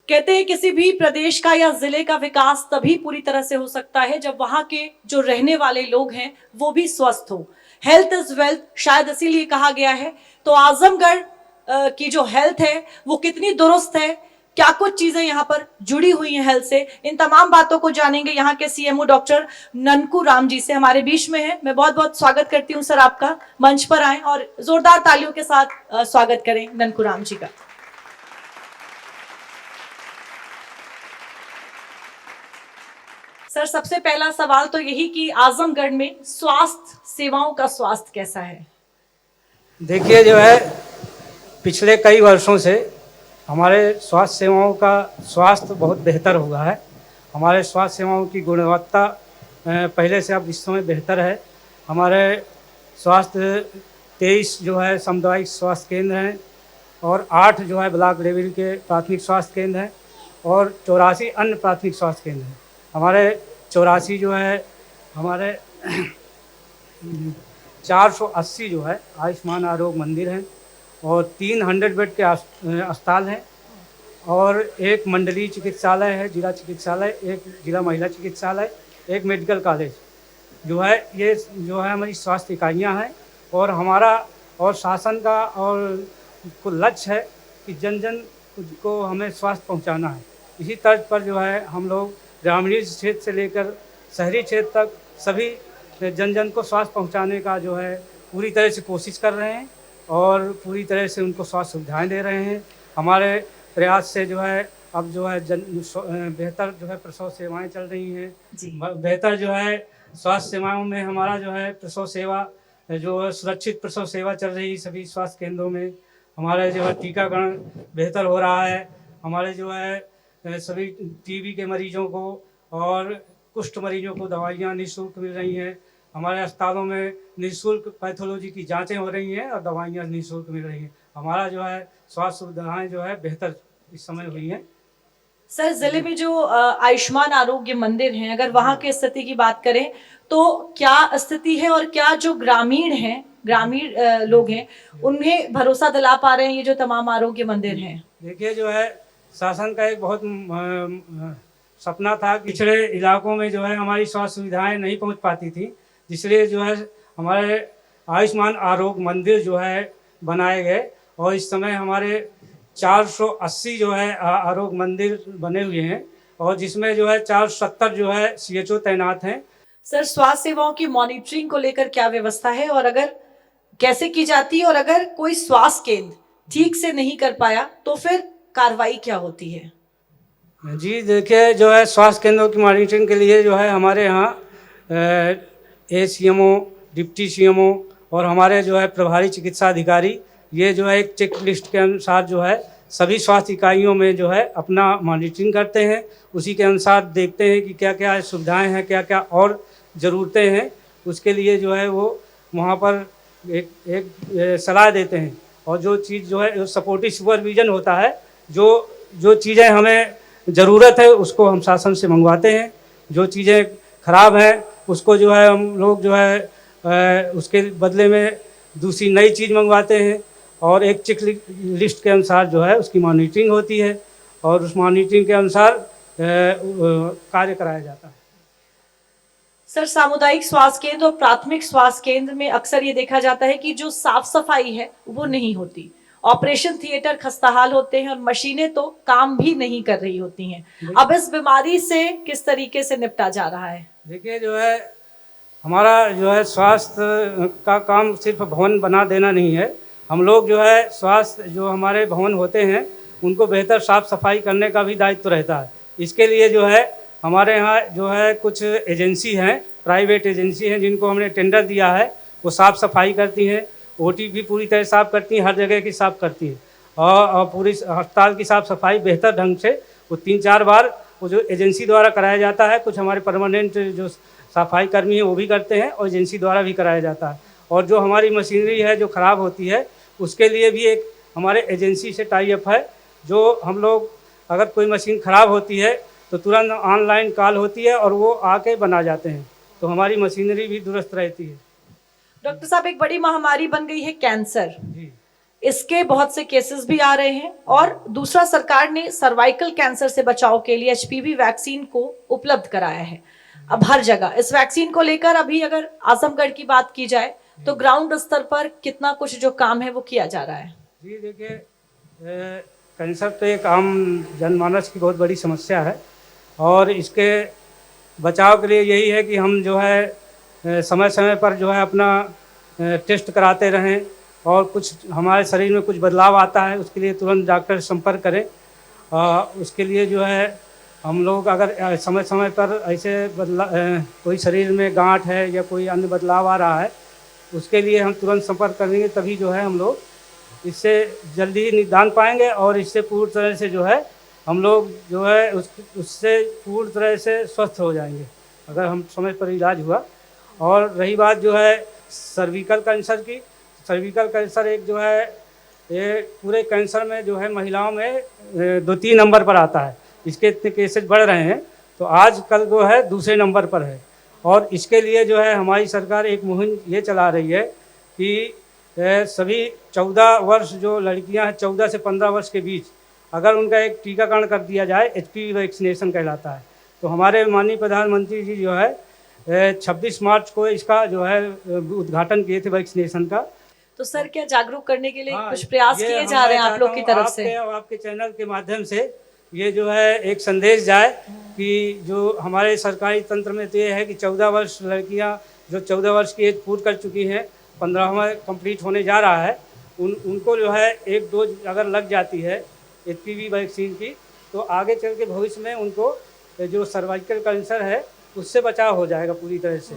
कहते हैं किसी भी प्रदेश का या जिले का विकास तभी पूरी तरह से हो सकता है जब वहां के जो रहने वाले लोग हैं वो भी स्वस्थ हो। हेल्थ इज वेल्थ, शायद इसीलिए कहा गया है। तो आजमगढ़ की जो हेल्थ है वो कितनी दुरुस्त है, क्या कुछ चीजें यहाँ पर जुड़ी हुई हैं हेल्थ से, इन तमाम बातों को जानेंगे यहाँ के सीएमओ डॉक्टर ननकू राम जी से। हमारे बीच में है, मैं बहुत बहुत स्वागत करती हूँ सर आपका। मंच पर आए और जोरदार तालियों के साथ स्वागत करें ननकू राम जी का। सर, सबसे पहला सवाल तो यही कि आजमगढ़ में स्वास्थ्य सेवाओं का स्वास्थ्य कैसा है? देखिए, जो है पिछले कई वर्षों से हमारे स्वास्थ्य सेवाओं का स्वास्थ्य बहुत बेहतर हुआ है। हमारे स्वास्थ्य सेवाओं की गुणवत्ता पहले से अब इस समय बेहतर है। हमारे स्वास्थ्य 23 जो है सामुदायिक स्वास्थ्य केंद्र हैं और 8 जो है ब्लॉक लेवल के प्राथमिक स्वास्थ्य केंद्र हैं और 84 अन्य प्राथमिक स्वास्थ्य केंद्र हैं। हमारे 84 जो है हमारे 480 जो है आयुष्मान आरोग्य मंदिर हैं और 300 बेड के अस्पताल हैं और एक मंडलीय चिकित्सालय है, जिला चिकित्सालय, एक जिला महिला चिकित्सालय, एक मेडिकल कॉलेज जो है। ये जो है हमारी स्वास्थ्य इकाइयाँ हैं और हमारा और शासन का और को लक्ष्य है कि जन जन को हमें स्वास्थ्य पहुंचाना है। इसी तर्ज पर जो है हम लोग ग्रामीण क्षेत्र से लेकर शहरी क्षेत्र तक सभी जन जन को स्वास्थ्य पहुंचाने का जो है पूरी तरह से कोशिश कर रहे हैं और पूरी तरह से उनको स्वास्थ्य सुविधाएं दे रहे हैं। हमारे प्रयास से जो है अब जो है बेहतर जो है प्रसव सेवाएं चल रही हैं। बेहतर जो है स्वास्थ्य सेवाओं में हमारा जो है प्रसव सेवा जो है सुरक्षित प्रसव सेवा चल रही है सभी स्वास्थ्य केंद्रों में। हमारे जो है टीकाकरण बेहतर हो रहा है। हमारे जो है सभी टीबी के मरीजों को और कुष्ठ मरीजों को दवाइयाँ निःशुल्क मिल रही हैं। हमारे अस्पतालों में निःशुल्क पैथोलॉजी की जांचें हो रही हैं और दवाइयाँ निःशुल्क मिल रही हैं। हमारा जो है स्वास्थ्य सुविधाएं जो है बेहतर इस समय हुई हैं। सर, जिले में जो आयुष्मान आरोग्य मंदिर हैं, अगर वहां की स्थिति की बात करें तो क्या स्थिति है और क्या जो ग्रामीण लोग हैं उन्हें भरोसा दिला पा रहे हैं ये जो तमाम आरोग्य मंदिर हैं? देखिए, जो है शासन का एक बहुत सपना था कि पिछड़े इलाकों में जो है हमारी स्वास्थ्य सुविधाएं नहीं पहुंच पाती थी, इसलिए जो है हमारे आयुष्मान आरोग्य मंदिर जो है बनाए गए और इस समय हमारे 480 जो है आरोग्य मंदिर बने हुए हैं और जिसमें जो है 470 जो है CHO तैनात हैं। सर, स्वास्थ्य सेवाओं की मॉनिटरिंग को लेकर क्या व्यवस्था है और अगर कैसे की जाती है, और अगर कोई स्वास्थ्य केंद्र ठीक से नहीं कर पाया तो फिर कार्रवाई क्या होती है? जी, देखिए, जो है स्वास्थ्य केंद्रों की मॉनिटरिंग के लिए जो है हमारे यहाँ CMO, डिप्टी CMO और हमारे जो है प्रभारी चिकित्सा अधिकारी ये जो है एक चेक लिस्ट के अनुसार जो है सभी स्वास्थ्य इकाइयों में जो है अपना मॉनिटरिंग करते हैं। उसी के अनुसार देखते हैं कि क्या क्या सुविधाएं हैं, क्या क्या और ज़रूरतें हैं। उसके लिए जो है वो वहाँ पर एक सलाह देते हैं और जो चीज़ जो है सपोर्टिव सुपरविज़न होता है, जो चीज़ें हमें ज़रूरत है उसको हम शासन से मंगवाते हैं। जो चीज़ें ख़राब हैं उसको जो है हम लोग जो है उसके बदले में दूसरी नई चीज़ मंगवाते हैं और एक चेक लिस्ट के अनुसार जो है उसकी मॉनिटरिंग होती है और उस मॉनिटरिंग के अनुसार कार्य कराया जाता है। सर, सामुदायिक स्वास्थ्य केंद्र और प्राथमिक स्वास्थ्य केंद्र में अक्सर ये देखा जाता है कि जो साफ सफाई है वो नहीं होती, ऑपरेशन थिएटर खस्ताहाल होते हैं और मशीनें तो काम भी नहीं कर रही होती हैं। अब इस बीमारी से किस तरीके से निपटा जा रहा है? देखिए, जो है हमारा जो है स्वास्थ्य का काम सिर्फ भवन बना देना नहीं है। हम लोग जो है स्वास्थ्य जो हमारे भवन होते हैं उनको बेहतर साफ सफाई करने का भी दायित्व रहता है। इसके लिए जो है हमारे यहाँ जो है कुछ एजेंसी हैं, प्राइवेट एजेंसी हैं जिनको हमने टेंडर दिया है। वो साफ़ सफाई करती हैं, OT भी पूरी तरह साफ़ करती हैं, हर जगह की साफ़ करती हैं और पूरी अस्पताल की साफ़ सफाई बेहतर ढंग से वो 3-4 बार वो जो एजेंसी द्वारा कराया जाता है। कुछ हमारे परमानेंट जो सफाई कर्मी हैं वो भी करते हैं और एजेंसी द्वारा भी कराया जाता है। और जो हमारी मशीनरी है जो ख़राब होती है उसके लिए भी एक हमारे एजेंसी से टाई अप है। जो हम लोग अगर कोई मशीन ख़राब होती है तो तुरंत ऑनलाइन कॉल होती है और वो आके बना जाते हैं, तो हमारी मशीनरी भी दुरुस्त रहती है। डॉक्टर साहब, एक बड़ी महामारी बन गई है कैंसर। जी। इसके बहुत से केसेस भी आ रहे हैं। और दूसरा, सरकार ने सर्वाइकल कैंसर से बचाव के लिए एचपीवी वैक्सीन को उपलब्ध कराया है अब हर जगह। इस वैक्सीन को लेकर अभी अगर आजमगढ़ की बात की जाए तो ग्राउंड स्तर पर कितना कुछ जो काम है वो किया जा रहा है? जी देखिए, कैंसर तो एक आम जनमानस की बहुत बड़ी समस्या है और इसके बचाव के लिए यही है कि हम जो है समय समय पर जो है अपना टेस्ट कराते रहें और कुछ हमारे शरीर में कुछ बदलाव आता है उसके लिए तुरंत डॉक्टर से संपर्क करें। उसके लिए जो है हम लोग अगर समय समय पर ऐसे कोई शरीर में गांठ है या कोई अन्य बदलाव आ रहा है उसके लिए हम तुरंत संपर्क करेंगे, तभी जो है हम लोग इससे जल्दी निदान पाएंगे और इससे पूरी तरह से जो है हम लोग जो है उससे पूरी तरह से स्वस्थ हो जाएंगे अगर हम समय पर इलाज हुआ। और रही बात जो है सर्विकल कैंसर की, सर्विकल कैंसर एक जो है ये पूरे कैंसर में जो है महिलाओं में 2-3 नंबर पर आता है। इसके इतने केसेज बढ़ रहे हैं तो आज कल जो है दूसरे नंबर पर है। और इसके लिए जो है हमारी सरकार एक मुहिम ये चला रही है कि सभी 14 वर्ष जो लड़कियां हैं 14 से 15 वर्ष के बीच अगर उनका एक टीकाकरण कर दिया जाए, एचपीवी वैक्सीनेशन कहलाता है, तो हमारे माननीय प्रधानमंत्री जी जो है 26 मार्च को इसका जो है उद्घाटन किए थे वैक्सीनेशन का। तो सर, क्या जागरूक करने के लिए हाँ, कुछ प्रयास ये किए जा रहे हैं आप लोग की तरफ से? आपके चैनल के माध्यम से ये जो है एक संदेश जाए कि जो हमारे सरकारी तंत्र में तो ये है कि 14 वर्ष लड़कियां जो 14 वर्ष की एज पूरी कर चुकी हैं, 15वां कंप्लीट होने जा रहा है, उनको जो है एक डोज अगर लग जाती है एचपीवी वैक्सीन की तो आगे चल के भविष्य में उनको जो सर्वाइकल कैंसर है उससे बचाव हो जाएगा पूरी तरह से।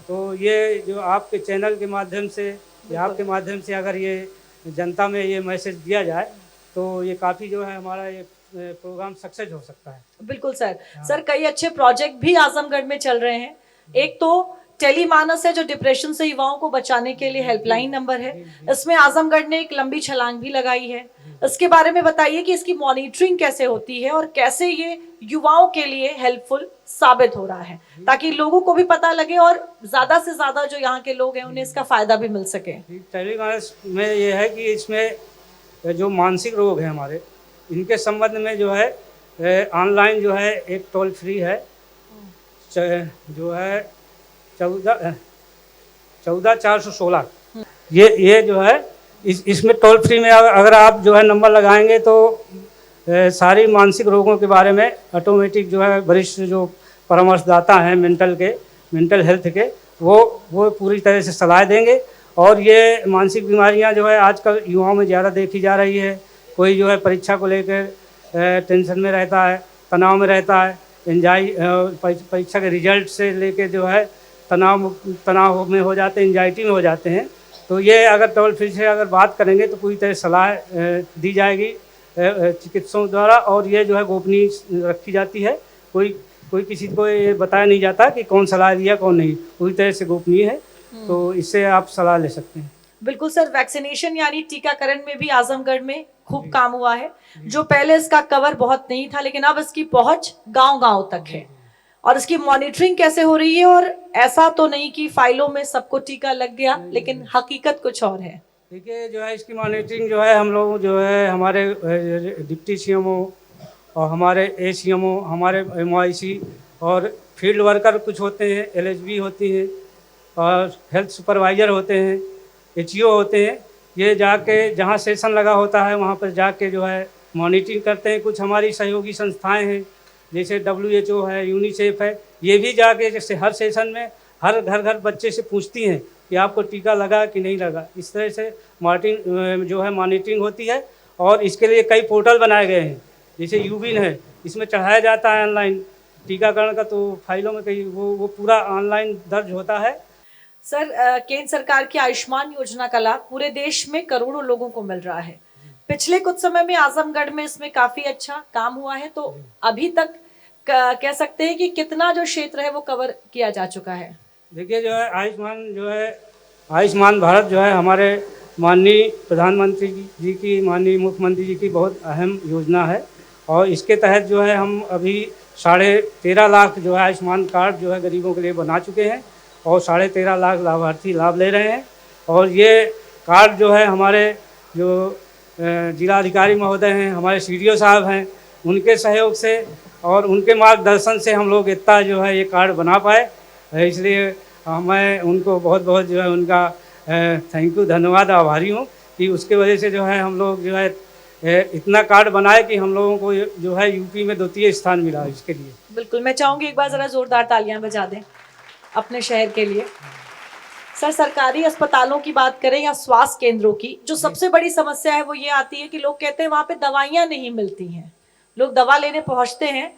तो ये जो आपके चैनल के माध्यम से या आपके माध्यम से अगर ये जनता में ये मैसेज दिया जाए तो ये काफ़ी जो है हमारा ये प्रोग्राम सक्सेस हो सकता है। बिल्कुल सर। सर, कई अच्छे प्रोजेक्ट भी आजमगढ़ में चल रहे हैं। एक तो टेलीमानस है जो डिप्रेशन से युवाओं को बचाने के लिए हेल्पलाइन नंबर है। इसमें आजमगढ़ ने एक लंबी छलांग भी लगाई है। इसके बारे में बताइए कि इसकी मॉनिटरिंग कैसे होती है और कैसे ये युवाओं के लिए हेल्पफुल साबित हो रहा है, ताकि लोगों को भी पता लगे और ज्यादा से ज्यादा जो यहाँ के लोग हैं उन्हें इसका फायदा भी मिल सके। टेलीमानस में ये है कि इसमें जो मानसिक रोग है हमारे, इनके संबंध में जो है ऑनलाइन जो है एक टोल फ्री है जो है 14 ये जो है इसमें टोल फ्री में अगर आप जो है नंबर लगाएंगे तो सारी मानसिक रोगों के बारे में ऑटोमेटिक जो है वरिष्ठ जो परामर्शदाता हैं मेंटल हेल्थ के वो पूरी तरह से सलाह देंगे। और ये मानसिक बीमारियां जो है आजकल युवाओं में ज़्यादा देखी जा रही है। कोई जो है परीक्षा को लेकर टेंशन में रहता है, तनाव में रहता है, परीक्षा के रिजल्ट से लेकर जो है तनाव में हो जाते हैं, एंजाइटी में हो जाते हैं। तो ये अगर टोल फ्री से अगर बात करेंगे तो पूरी तरह सलाह दी जाएगी चिकित्सकों द्वारा और ये जो है गोपनीय रखी जाती है। कोई किसी को ये बताया नहीं जाता कि कौन सलाह दिया कौन नहीं, पूरी तरह से गोपनीय है। तो इससे आप सलाह ले सकते हैं। बिल्कुल सर। वैक्सीनेशन यानी टीकाकरण में भी आजमगढ़ में खूब काम हुआ है। जो पहले इसका कवर बहुत नहीं था, लेकिन अब इसकी पहुंच गांव-गांव तक है। और इसकी मॉनिटरिंग कैसे हो रही है? और ऐसा तो नहीं कि फाइलों में सबको टीका लग गया, लेकिन हकीकत कुछ और है। देखिए जो है इसकी मॉनिटरिंग जो है हम लोग जो है हमारे डिप्टी सीएमओ और हमारे एसीएमओ, हमारे एमओआईसी और फील्ड वर्कर कुछ होते हैं, एलएचबी होती हैं और हेल्थ सुपरवाइज़र होते हैं, एचईओ होते हैं। ये जाके जहाँ सेशन लगा होता है वहाँ पर जाके जो है मॉनिटरिंग करते हैं। कुछ हमारी सहयोगी संस्थाएं हैं जैसे WHO है, यूनिसेफ है, ये भी जाके जैसे हर सेशन में हर घर बच्चे से पूछती हैं कि आपको टीका लगा कि नहीं लगा। इस तरह से मॉनिटरिंग होती है। और इसके लिए कई पोर्टल बनाए गए हैं जैसे यूबिन है, इसमें चढ़ाया जाता है ऑनलाइन टीकाकरण का, तो फाइलों में कहीं वो पूरा ऑनलाइन दर्ज होता है। सर, केंद्र सरकार की आयुष्मान योजना का लाभ पूरे देश में करोड़ों लोगों को मिल रहा है। पिछले कुछ समय में आजमगढ़ में इसमें काफी अच्छा काम हुआ है। तो अभी तक कह सकते हैं कि कितना जो क्षेत्र है वो कवर किया जा चुका है? देखिए जो है आयुष्मान भारत जो है हमारे माननीय प्रधानमंत्री जी की, माननीय मुख्यमंत्री जी की बहुत अहम योजना है। और इसके तहत जो है हम अभी 13.5 लाख जो है आयुष्मान कार्ड जो है गरीबों के लिए बना चुके हैं और 13.5 लाख लाभार्थी लाभ ले रहे हैं। और ये कार्ड जो है हमारे जो जिला अधिकारी महोदय हैं, हमारे सीडीओ साहब हैं, उनके सहयोग से और उनके मार्गदर्शन से हम लोग इतना जो है ये कार्ड बना पाए। इसलिए मैं उनको बहुत बहुत जो है उनका थैंक यू, धन्यवाद, आभारी हूँ कि उसके वजह से जो है हम लोग जो है इतना कार्ड बनाए कि हम लोगों को जो है यूपी में द्वितीय स्थान मिला इसके लिए। बिल्कुल, मैं चाहूंगी एक बार जरा जोरदार तालियां बजा दें अपने शहर के लिए। सर, सरकारी अस्पतालों की बात करें या स्वास्थ्य केंद्रों की, जो सबसे बड़ी समस्या है वो ये आती है कि लोग कहते हैं वहां पे दवाइयां नहीं मिलती हैं। लोग दवा लेने पहुंचते हैं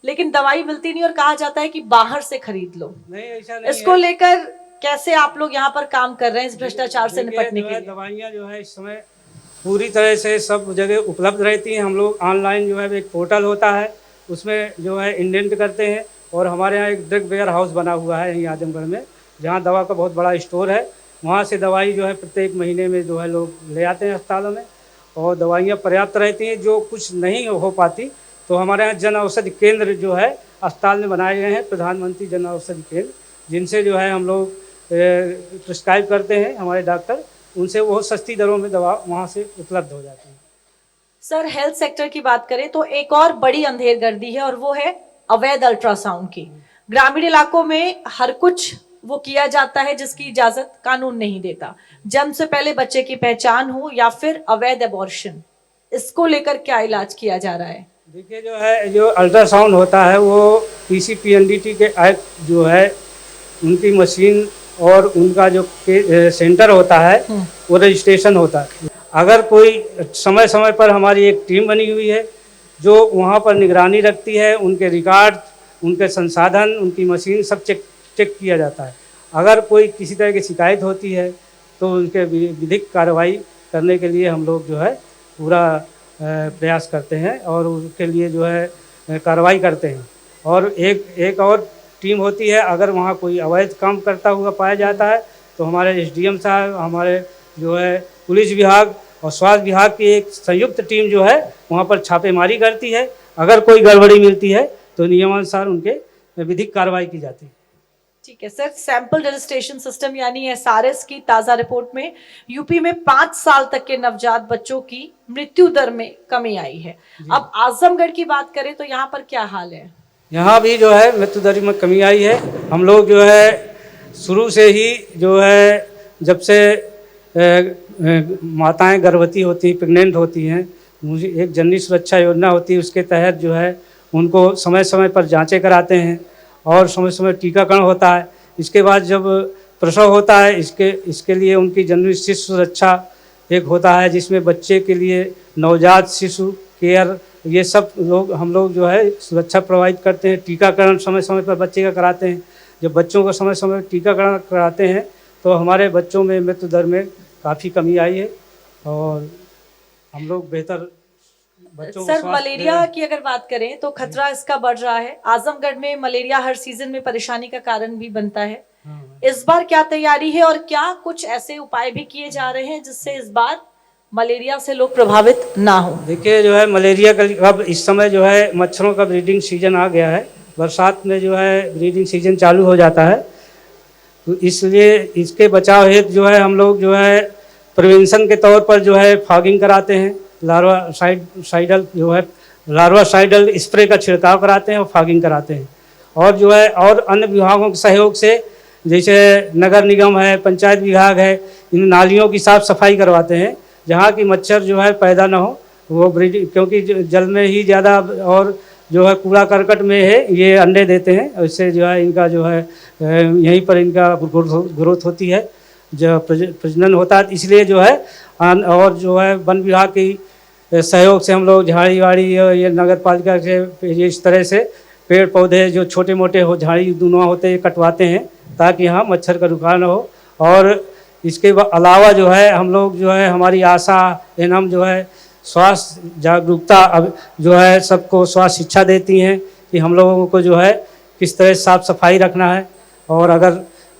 लेकिन दवाई मिलती नहीं और कहा जाता है कि बाहर से खरीद लो। नहीं, ऐसा नहीं इसको लेकर कैसे आप लोग यहाँ पर काम कर रहे हैं इस भ्रष्टाचार से निपटने के लिए? दवाइयाँ जो है इस समय पूरी तरह से सब जगह उपलब्ध रहती हैं। हम लोग ऑनलाइन जो है एक पोर्टल होता है, उसमें जो है इंडेंट करते हैं और हमारे यहाँ एक ड्रग वेयर हाउस बना हुआ है यहीं आजमगढ़ में, जहाँ दवा का बहुत बड़ा स्टोर है। वहाँ से दवाई जो है प्रत्येक महीने में जो है लोग ले आते हैं अस्पतालों में और दवाइयाँ पर्याप्त रहती हैं। जो कुछ नहीं हो पाती तो हमारे यहाँ जन औषधि केंद्र जो है अस्पताल में बनाए गए हैं, प्रधानमंत्री जन औषधि केंद्र, जिनसे जो है हम लोग प्रिस्क्राइब करते हैं, हमारे डॉक्टर, उनसे बहुत सस्ती दरों में दवा वहाँ से उपलब्ध हो जाती है। सर, हेल्थ सेक्टर की बात करें तो एक और बड़ी अंधेरगर्दी है और वो है अवैध अल्ट्रासाउंड की। ग्रामीण इलाकों में हर कुछ वो किया जाता है जिसकी इजाजत कानून नहीं देता। जन्म से पहले बच्चे की पहचान हो या फिर अवैध एबॉर्शन, इसको लेकर क्या इलाज किया जा रहा है? देखिए, जो है जो अल्ट्रासाउंड होता है वो PCPNDT के एक्ट जो है उनकी मशीन और उनका जो सेंटर होता है वो रजिस्ट्रेशन होता है। अगर कोई समय समय पर हमारी एक टीम बनी हुई है जो वहाँ पर निगरानी रखती है, उनके रिकॉर्ड, उनके संसाधन, उनकी मशीन सब चेक किया जाता है। अगर कोई किसी तरह की शिकायत होती है तो उनके विधिक कार्रवाई करने के लिए हम लोग जो है पूरा प्रयास करते हैं और उसके लिए जो है कार्रवाई करते हैं। और एक और टीम होती है, अगर वहाँ कोई अवैध काम करता हुआ पाया जाता है तो हमारे SDM साहब, हमारे जो है पुलिस विभाग और स्वास्थ्य विभाग की एक संयुक्त टीम जो है वहाँ पर छापेमारी करती है। अगर कोई गड़बड़ी मिलती है तो नियमानुसार उनके विधिक कार्रवाई की जाती है। ठीक है सर, सैंपल रजिस्ट्रेशन सिस्टम यानी SRS की ताजा रिपोर्ट में यूपी में 5 साल तक के नवजात बच्चों की मृत्यु दर में कमी आई है। अब आजमगढ़ की बात करें तो यहाँ पर क्या हाल है? यहाँ भी जो है मृत्यु दर में कमी आई है। हम लोग जो है शुरू से ही जो है जब से माताएं गर्भवती होती हैं, प्रेग्नेंट होती हैं, मुझे एक जननी सुरक्षा योजना होती है, उसके तहत जो है उनको समय समय पर जांचें कराते हैं और समय समय टीकाकरण होता है। इसके बाद जब प्रसव होता है इसके लिए उनकी जननी शिशु सुरक्षा एक होता है, जिसमें बच्चे के लिए नवजात शिशु केयर, ये सब हम लोग जो है सुरक्षा प्रोवाइड करते हैं। टीकाकरण समय समय पर बच्चे का कराते हैं। जब बच्चों को समय समय पर टीकाकरण कराते हैं तो हमारे बच्चों में मृत्यु दर में काफ़ी कमी आई है और हम लोग बेहतर बच्चों सर, मलेरिया की अगर बात करें तो खतरा इसका बढ़ रहा है। आजमगढ़ में मलेरिया हर सीजन में परेशानी का कारण भी बनता है। इस बार क्या तैयारी है और क्या कुछ ऐसे उपाय भी किए जा रहे हैं जिससे इस बार मलेरिया से लोग प्रभावित ना हो? देखिए, जो है मलेरिया का अब इस समय जो है मच्छरों का ब्रीडिंग सीजन आ गया है। बरसात में जो है ब्रीडिंग सीजन चालू हो जाता है, तो इसलिए इसके बचाव हेतु जो है हम लोग जो है प्रिवेंशन के तौर पर जो है फॉगिंग कराते हैं, लार्वासाइडल स्प्रे का छिड़काव कराते हैं और फॉगिंग कराते हैं। और जो है और अन्य विभागों के सहयोग से, जैसे नगर निगम है, पंचायत विभाग है, इन नालियों की साफ सफाई करवाते हैं जहाँ की मच्छर जो है पैदा ना हो। वो ब्रीडिंग, क्योंकि जल में ही ज़्यादा और जो है कूड़ा करकट में है ये अंडे देते हैं, इससे जो है इनका जो है यहीं पर इनका ग्रोथ होती है, जो प्रजनन होता है। इसलिए जो है और जो है वन विभाग की सहयोग से हम लोग झाड़ी वाड़ी ये नगर पालिका से इस तरह से पेड़ पौधे जो छोटे मोटे हो झाड़ी दुनुआ होते हैं कटवाते हैं ताकि यहाँ मच्छर का रुकाव न हो। और इसके अलावा जो है हम लोग जो है हमारी आशा एनम जो है स्वास्थ्य जागरूकता अब जो है सबको स्वास्थ्य शिक्षा देती हैं कि हम लोगों को जो है किस तरह साफ़ सफाई रखना है। और अगर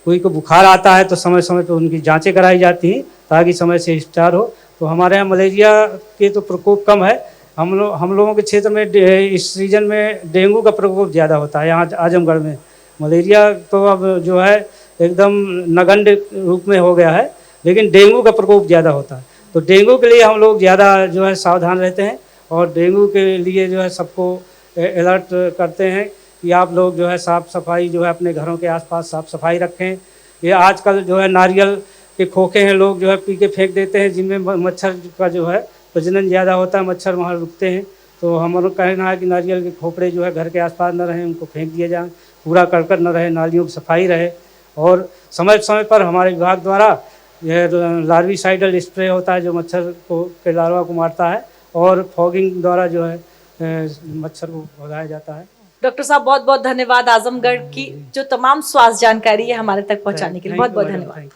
कोई को बुखार आता है तो समय समय पर उनकी जांचें कराई जाती हैं ताकि समय से उपचार हो। तो हमारे यहाँ मलेरिया के तो प्रकोप कम है। हम लोगों के क्षेत्र में इस सीजन में डेंगू का प्रकोप ज़्यादा होता है। यहाँ आजमगढ़ में मलेरिया तो अब जो है एकदम नगण्य रूप में हो गया है, लेकिन डेंगू का प्रकोप ज़्यादा होता है। तो डेंगू के लिए हम लोग ज़्यादा जो है सावधान रहते हैं और डेंगू के लिए जो है सबको अलर्ट करते हैं कि आप लोग जो है साफ़ सफाई जो है अपने घरों के आसपास साफ़ सफाई रखें। ये आजकल जो है नारियल के खोखे हैं लोग जो है पी के फेंक देते हैं, जिनमें मच्छर का जो है प्रजनन ज़्यादा होता है, मच्छर वहाँ रुकते हैं। तो हमारा कहना है कि नारियल के खोपड़े जो है घर के आसपास न रहें, उनको फेंक दिया जाए, कूड़ा करकट न रहे, नालियों की सफाई रहे। और समय समय पर हमारे विभाग द्वारा यह लार्विसाइडल स्प्रे होता है जो मच्छर को के लार्वा को मारता है, और फॉगिंग द्वारा जो है मच्छर को भगाया जाता है। डॉक्टर साहब बहुत बहुत धन्यवाद आजमगढ़ की जो तमाम स्वास्थ्य जानकारी है हमारे तक पहुंचाने के लिए, बहुत बहुत धन्यवाद।